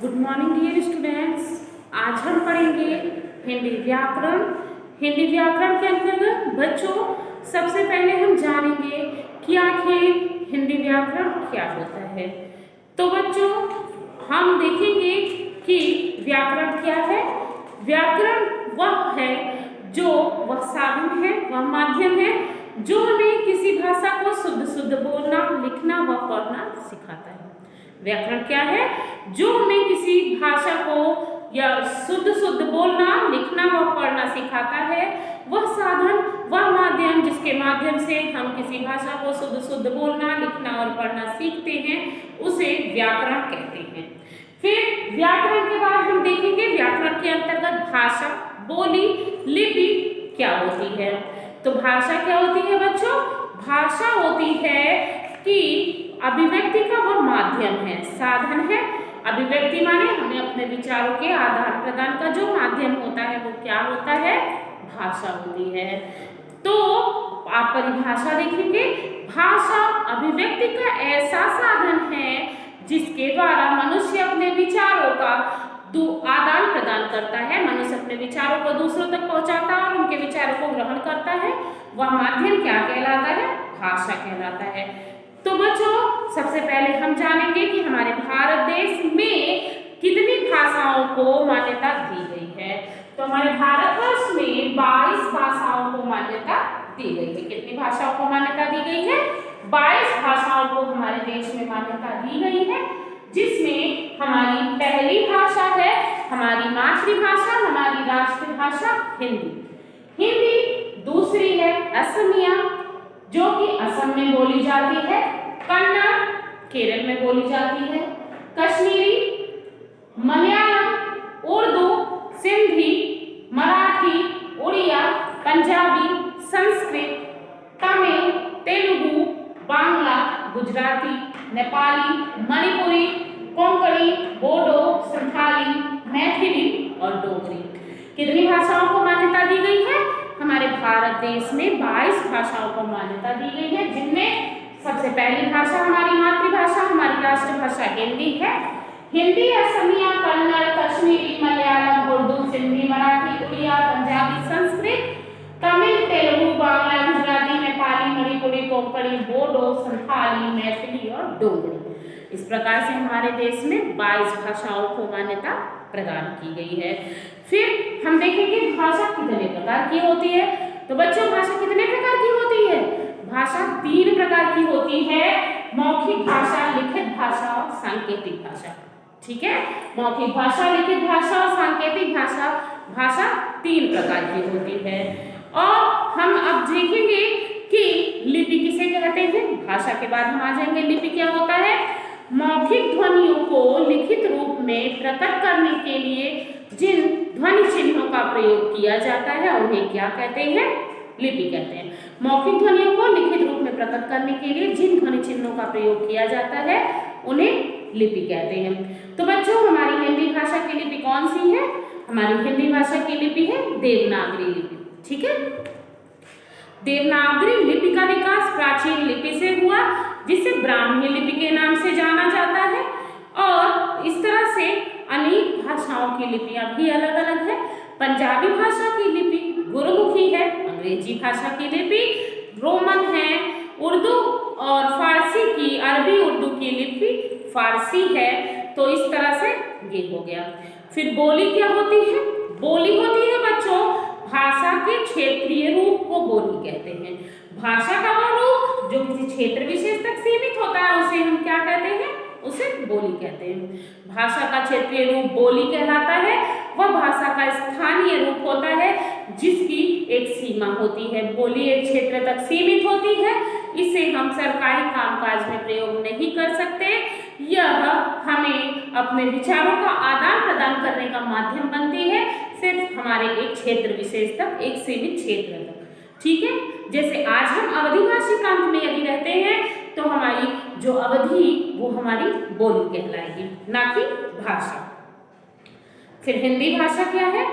Good morning dear students. आज हम पढ़ेंगे हिंदी व्याकरण। हिंदी व्याकरण के अंतर्गत बच्चों सबसे पहले हम जानेंगे कि आखिर हिंदी व्याकरण क्या होता है। तो बच्चों हम देखेंगे कि व्याकरण क्या है। व्याकरण वह है जो वह साधन है, वह माध्यम है जो हमें किसी भाषा को शुद्ध शुद्ध बोलना, लिखना व पढ़ना सिखाता है। व्याकरण क्या है? जो हमें किसी भाषा को या शुद्ध शुद्ध बोलना, लिखना व पढ़ना सिखाता है। वह साधन, वह माध्यम जिसके माध्यम से हम किसी भाषा को शुद्ध शुद्ध बोलना, लिखना और पढ़ना सीखते हैं, उसे व्याकरण कहते हैं। फिर व्याकरण के बाद हम देखेंगे व्याकरण के अंतर्गत भाषा, बोली, लिपि क्या होती है। तो भाषा क्या होती है बच्चों? भाषा होती है कि अभिव्यक्ति का वह माध्यम है, साधन है। अभिव्यक्ति माने हमें अपने विचारों के आदान प्रदान का जो माध्यम होता है वो क्या होता है? भाषा होती है। तो आप परिभाषा देखेंगे, भाषा अभिव्यक्ति का ऐसा साधन है जिसके द्वारा मनुष्य अपने विचारों का आदान प्रदान करता है। मनुष्य अपने विचारों को दूसरों तक पहुंचाता है और उनके विचारों को ग्रहण करता है। वह माध्यम क्या कहलाता है? भाषा कहलाता है। तो बच्चों सबसे पहले हम जानेंगे कि हमारे भारत देश में कितनी भाषाओं को मान्यता दी गई है। तो हमारे भारतवर्ष में 22 भाषाओं को मान्यता दी गई है। कितनी भाषाओं को मान्यता दी गई है? 22 भाषाओं को हमारे देश में मान्यता दी गई है, जिसमें हमारी पहली भाषा है, हमारी मातृभाषा, हमारी राष्ट्रभाषा हिंदी। हिंदी दूसरी है असमिया, जो कि असम में बोली जाती है। कन्नड़ केरल में बोली जाती है। कश्मीरी, मलयालम, उर्दू, सिंधी, मराठी, उड़िया, पंजाबी, संस्कृत, तमिल, तेलुगु, बांग्ला, गुजराती, नेपाली, मणिपुरी, कोंकणी, बोडो, संथाली, मैथिली और डोगरी। कितनी भाषाओं को मान्यता दी गई है? हमारे भारत देश में 22 भाषाओं को मान्यता दी गई है, जिनमें सबसे पहली भाषा हमारी मातृभाषा, हमारी राष्ट्रभाषा हिंदी है। हिंदी, असमिया, कन्नड़, कश्मीरी, मलयालम, उर्दू, सिंधी, मराठी, उड़िया, पंजाबी, संस्कृत, तमिल, तेलुगु, बांग्ला, गुजराती, नेपाली, मणिपुरी, कोंकणी, बोडो, संथाली, मैथिली और डोगरी। इस प्रकार से हमारे देश में 22 भाषाओं को मान्यता प्रदान की गई है। फिर हम देखेंगे भाषा कितने प्रकार की होती है। तो बच्चों भाषा कितने प्रकार की होती है? भाषा 3 प्रकार की होती है, मौखिक भाषा, लिखित भाषा और सांकेतिक भाषा। ठीक है, मौखिक भाषा, लिखित भाषा और सांकेतिक भाषा, भाषा 3 प्रकार की होती है। और हम अब देखेंगे कि लिपि किसे कहते हैं। भाषा के बाद हम आ जाएंगे लिपि क्या होता है। मौखिक ध्वनियों को लिखित रूप में प्रकट करने के लिए जिन ध्वनि चिन्हों का प्रयोग किया जाता है उन्हें क्या कहते हैं? लिपि कहते हैं। मौखिक ध्वनियों को लिखित रूप में प्रकट करने के लिए जिन ध्वनि चिन्हों का प्रयोग किया जाता है उन्हें लिपि कहते हैं। तो बच्चों हमारी हिंदी भाषा की लिपि कौन सी है? हमारी हिंदी भाषा की लिपि है देवनागरी लिपि। ठीक है, देवनागरी लिपि का विकास प्राचीन लिपि से हुआ, जिसे ब्राह्मी लिपि के नाम से जाना जाता है। और इस तरह से अनेक भाषाओं की लिपियां भी अलग अलग है। पंजाबी भाषा की लिपि गुरुमुखी है, अंग्रेजी भाषा की लिपि रोमन है, उर्दू और फारसी की, अरबी उर्दू की लिपि फारसी है। तो इस तरह से ये हो गया। फिर बोली क्या होती है? बोली होती है बच्चों भाषा के क्षेत्रीय रूप को बोली कहते हैं। भाषा का वो रूप जो किसी क्षेत्र विशेष तक सीमित होता है उसे हम क्या कहते हैं? उसे बोली कहते हैं। भाषा का क्षेत्रीय रूप बोली कहलाता है। वह भाषा का स्थानीय रूप होता है जिसकी एक सीमा होती है। बोली एक क्षेत्र तक सीमित होती है, इसे हम सरकारी कामकाज में प्रयोग नहीं कर सकते। यह हमें अपने विचारों का आदान प्रदान करने का माध्यम बनती है, सिर्फ हमारे एक क्षेत्र विशेष तक, एक सीमित क्षेत्र तक। ठीक है, जैसे आज हम अवधिभाषी प्रांत में यदि रहते हैं तो हमारी जो अवधि वो हमारी बोली कहलाएगी, ना कि भाषा। फिर हिंदी भाषा क्या है?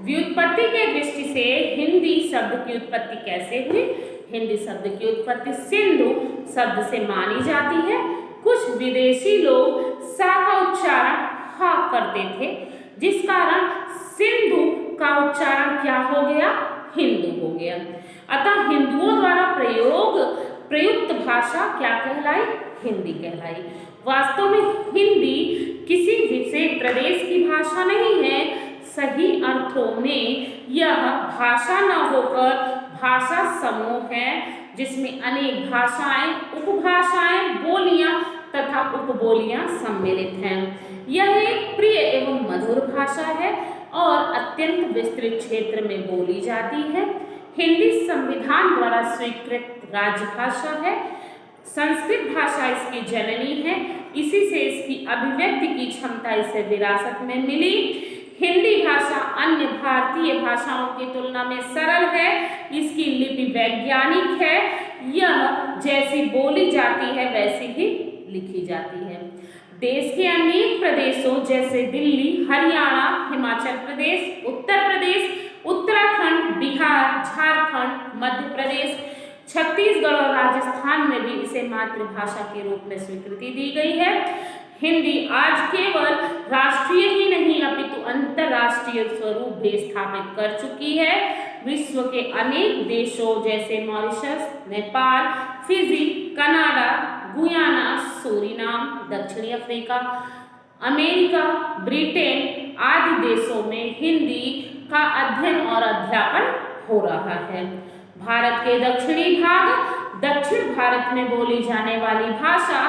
व्युत्पत्ति के दृष्टि से हिंदी शब्द की उत्पत्ति कैसे हुई? हिंदी शब्द की उत्पत्ति सिंधु शब्द से मानी जाती है। कुछ विदेशी लोग सा का उच्चारण ख करते थे, जिस कारण सिंधु का उच्चारण क्या हो गया, हिंदू हो गया। अतः हिंदुओं द्वारा प्रयुक्त भाषा क्या कहलाई, हिंदी कहलाई। वास्तव में हिंदी किसी विशेष प्रदेश की भाषा नहीं है, सही अर्थों में यह भाषा न होकर भाषा समूह है, जिसमें अनेक भाषाएं, उपभाषाएं, बोलियां तथा उपबोलियां सम्मिलित हैं। यह एक प्रिय एवं मधुर भाषा है और अत्यंत विस्तृत क्षेत्र में बोली जाती है। हिंदी संविधान द्वारा स्वीकृत राजभाषा है। संस्कृत भाषा इसकी जननी है, इसी से इसकी अभिव्यक्ति की क्षमता इसे विरासत में मिली। हिंदी भाषा अन्य भारतीय भाषाओं की तुलना में सरल है, इसकी लिपि वैज्ञानिक है, यह जैसी बोली जाती है वैसी ही लिखी जाती है। देश के अनेक प्रदेशों जैसे दिल्ली, हरियाणा, हिमाचल प्रदेश, उत्तर प्रदेश, उत्तराखंड, बिहार, झारखंड, मध्य प्रदेश, छत्तीसगढ़ और राजस्थान में भी इसे मातृभाषा के रूप में स्वीकृति दी गई है। हिंदी आज केवल राष्ट्रीय ही नहीं अपितु अंतरराष्ट्रीय स्वरूप भी स्थापित कर चुकी है। विश्व के अनेक देशों जैसे Mauritius, Nepal, Fiji, Canada, Guyana, Suriname, दक्षिणी अफ्रीका, अमेरिका, ब्रिटेन आदि देशों में हिंदी का अध्ययन और अध्यापन हो रहा है। भारत के दक्षिणी भाग, दक्षिण भारत में बोली जाने वाली भाषा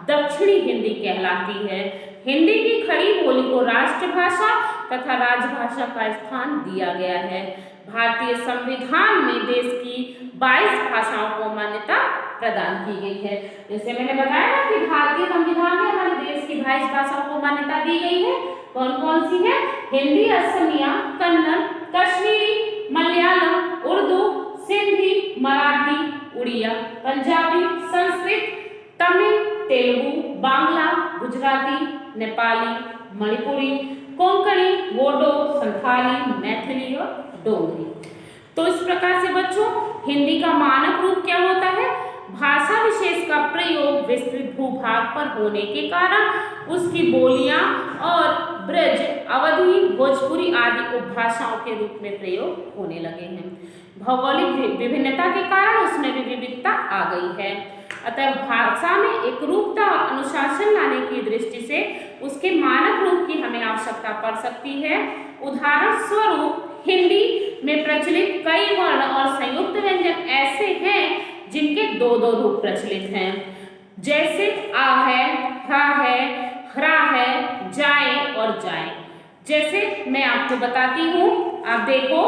दक्षिणी हिंदी कहलाती है। हिंदी की खड़ी बोली को राष्ट्रभाषा तथा राजभाषा का स्थान दिया गया है। भारतीय संविधान में देश की 22 भाषाओं को मान्यता प्रदान की गई है। जैसे मैंने बताया ना कि भारतीय संविधान में हमारे देश की 22 भाषाओं को मान्यता दी गई है। कौन कौन सी है? हिंदी, असमिया, कन्नड़, कश्मीरी, मलयालम, उर्दू, सिंधी, मराठी, उड़िया, पंजाबी, संस्कृत, तमिल, तेलुगु, बांग्ला, गुजराती, नेपाली, मणिपुरी, कोंकणी, बोडो, संथाली, मैथिली और डोगरी। तो इस प्रकार से बच्चों हिंदी का मानक रूप क्या होता है? भाषा विशेष का प्रयोग विस्तृत भूभाग पर होने के कारण उसकी बोलियां और ब्रज, अवधी, भोजपुरी आदि उपभाषाओं के रूप में प्रयोग होने लगे हैं। भौगोलिक विभिन्नता के कारण उसमें भी विविधता आ गई है। अतः भाषा में एक रूपता और अनुशासन लाने की दृष्टि से उसके मानक रूप की हमें आवश्यकता पड़ सकती है। उदाहरण स्वरूप हिंदी में प्रचलित कई वर्ण और संयुक्त व्यंजन ऐसे हैं जिनके दो दो रूप प्रचलित हैं, जैसे आ है, हा है, हरा है, जाए और जाए। जैसे मैं आपको बताती हूँ, आप देखो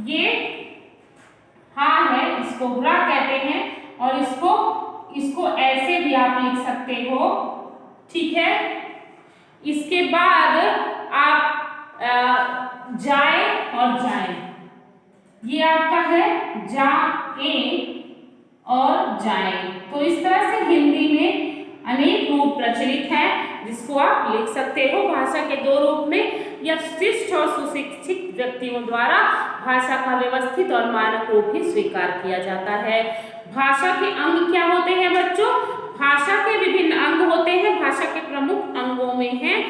ये हा है, इसको हरा कहते हैं और इसको ऐसे भी आप लिख सकते हो, ठीक है। इसके बाद आप जाए और जाए, ये आपका है जाए और जाए। तो इस तरह से हिंदी में अनेक रूप प्रचलित हैं जिसको आप लिख सकते हो भाषा के दो रूप में। या शिष्ट और सुशिक्षित व्यक्तियों द्वारा भाषा का व्यवस्थित और मानक रूप ही स्वीकार किया जाता है। भाषा के अंग क्या होते हैं बच्चों? भाषा के विभिन्न अंग होते हैं। भाषा के प्रमुख अंगों में है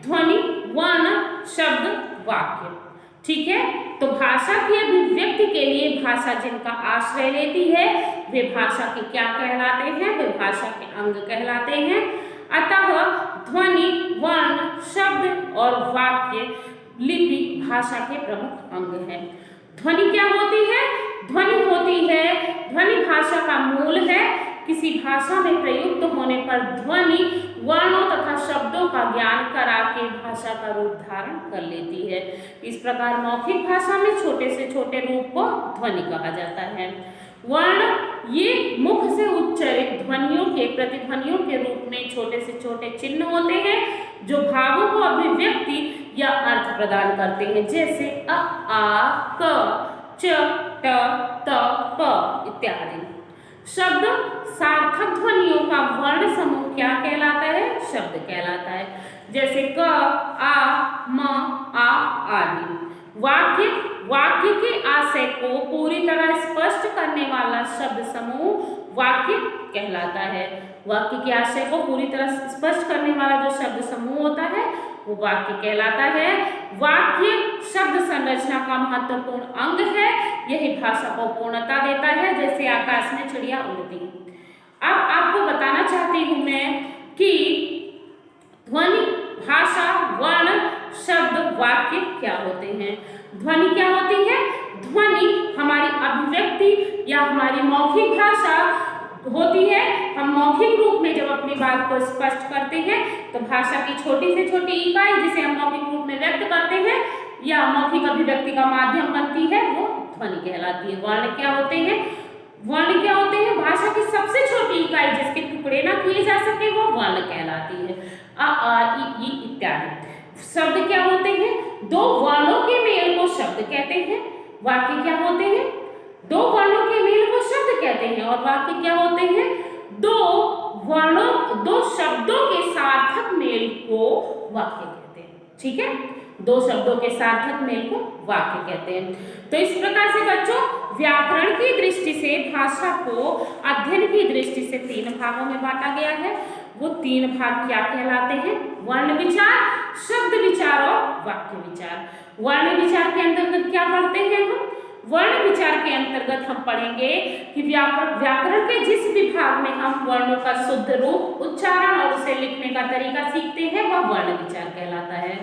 ध्वनि, वर्ण, शब्द, वाक्य, ठीक है। तो भाषा की अभिव्यक्ति के लिए भाषा जिनका आश्रय लेती है वे भाषा के क्या कहलाते हैं? वे भाषा के अंग कहलाते हैं। अतः ध्वनि, वर्ण, शब्द और वाक्य, लिपि भाषा के प्रमुख अंग हैं। ध्वनि क्या होती है? ध्वनि भाषा का मूल है। किसी भाषा में प्रयुक्त होने पर ध्वनि वर्णों तथा शब्दों का ज्ञान करा के भाषा का रूप धारण कर लेती है। इस प्रकार मौखिक भाषा में छोटे से छोटे रूप को ध्वनि कहा जाता है। वर्ण ये मुख से उच्चारित ध्वनियों के प्रतिध्वनियों के रूप में छोटे से छोटे चिन्ह होते हैं जो भावों को अभिव्यक्ति या अर्थ प्रदान करते हैं, जैसे अ, आ, क, च, ट, त, प इत्यादि। शब्द सार्थक ध्वनियों का वर्ण समूह क्या कहलाता है? शब्द कहलाता है, जैसे क, आ, म, आ आदि। वाक्य के आशय को पूरी तरह स्पष्ट करने वाला शब्द समूह वाक्य कहलाता है। वाक्य के आशय को पूरी तरह स्पष्ट करने वाला जो शब्द समूह होता है वो वाक्य कहलाता है। वाक्य शब्द संरचना का महत्वपूर्ण अंग है, यही भाषा को पूर्णता देता है, जैसे आकाश में चिड़िया उड़ती। अब आपको बताना चाहती हूं मैं कि ध्वनि, भाषा, वर्ण, शब्द, वाक्य क्या होते हैं। ध्वनि क्या होती है? ध्वनि हमारी अभिव्यक्ति या हमारी मौखिक भाषा होती है। हम मौखिक रूप में जब अपनी बात को स्पष्ट करते हैं तो भाषा की छोटी से छोटी इकाई जिसे हम मौखिक रूप में व्यक्त करते हैं या मौखिक अभिव्यक्ति का माध्यम बनती है वो ध्वनि कहलाती है। वर्ण क्या होते हैं? वर्ण क्या होते हैं? भाषा की सबसे छोटी इकाई जिसके टुकड़े ना किए जा सके वो वर्ण कहलाती है। अ आ इ ई इत्यादि। शब्द क्या होते हैं? दो वर्णों के मेल को शब्द कहते हैं। वाक्य क्या होते हैं? दो वर्णों के मेल को शब्द कहते हैं। और वाक्य क्या होते हैं? दो शब्दों के सार्थक मेल को वाक्य कहते हैं। ठीक है, दो शब्दों के सार्थक मेल को वाक्य कहते हैं। तो इस प्रकार से बच्चों व्याकरण की दृष्टि से भाषा को अध्ययन की दृष्टि से 3 भागों में बांटा गया है। वो 3 भाग क्या कहलाते हैं? वर्ण विचार, शब्द विचार और वाक्य विचार। वर्ण विचार के अंतर्गत क्या पढ़ते हैं हम? वर्ण विचार के अंतर्गत हम पढ़ेंगे कि व्याकरण के जिस विभाग में हम वर्णों का शुद्ध रूप, उच्चारण और उसे लिखने का तरीका सीखते हैं वह वर्ण विचार कहलाता है।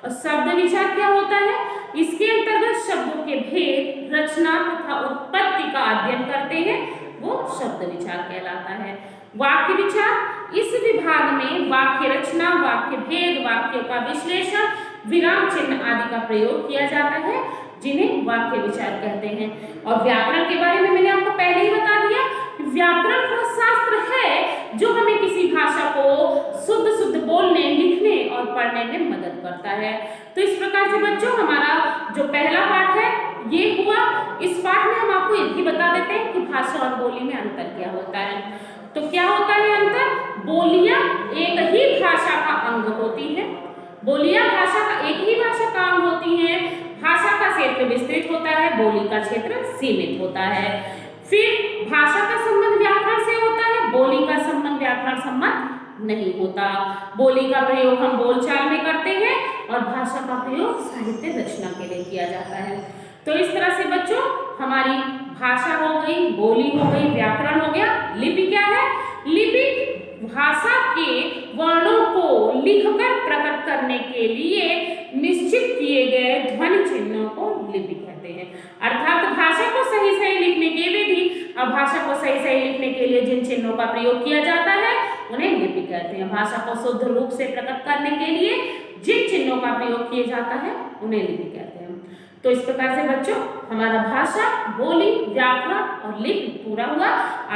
और शब्द विचार क्या होता है? इसके अंतर्गत शब्दों के भेद, रचना तथा उत्पत्ति का अध्ययन करते हैं, वो शब्द विचार कहलाता है। वाक्य विचार, इस विभाग में वाक्य रचना, वाक्य भेद, वाक्य का विश्लेषण, विराम चिन्ह आदि का प्रयोग किया जाता है, जिन्हें वाक्य विचार कहते हैं। और व्याकरण के बारे में मैंने आपको पहले ही बता दिया कि व्याकरण वह शास्त्र है जो हमें किसी भाषा को शुद्ध शुद्ध बोलने, लिखने और पढ़ने में मदद करता है। तो इस प्रकार से बच्चों हमारा जो पहला पाठ है ये हुआ। इस पाठ में हम आपको ये भी बता देते हैं कि भाषा और बोली में अंतर क्या होता है। तो क्या होता है अंतर? बोलियां एक ही भाषा का अंग होती है। बोलियां भाषा का एक ही भाषा का अंग होती हैं। भाषा का क्षेत्र विस्तृत होता है, बोली का क्षेत्र सीमित होता है। फिर भाषा का संबंध व्याकरण से होता है, बोली का संबंध व्याकरण संबंध नहीं होता। बोली का प्रयोग हम बोलचाल में करते हैं और भाषा का प्रयोग साहित्य रचना के लिए किया जाता है। तो इस तरह से बच्चों हमारी भाषा हो गई, बोली हो गई, व्याकरण हो गया। लिपि क्या है? लिपि भाषा के वर्णों को लिखकर प्रकट करने के लिए निश्चित किए गए ध्वनि चिन्हों को लिपि कहते हैं। अर्थात भाषा को सही सही लिखने की विधि और भाषा को सही सही लिखने के लिए जिन चिन्हों का प्रयोग किया जाता है उन्हें लिपि कहते हैं। भाषा को शुद्ध रूप से प्रकट करने के लिए जिन चिन्हों का प्रयोग किया जाता है उन्हें लिपि कहते हैं। तो इस प्रकार से बच्चों हमारा भाषा, बोली, व्याकरण और लिपि पूरा हुआ।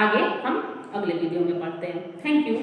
आगे हम अगले वीडियो में पढ़ते हैं। Thank you.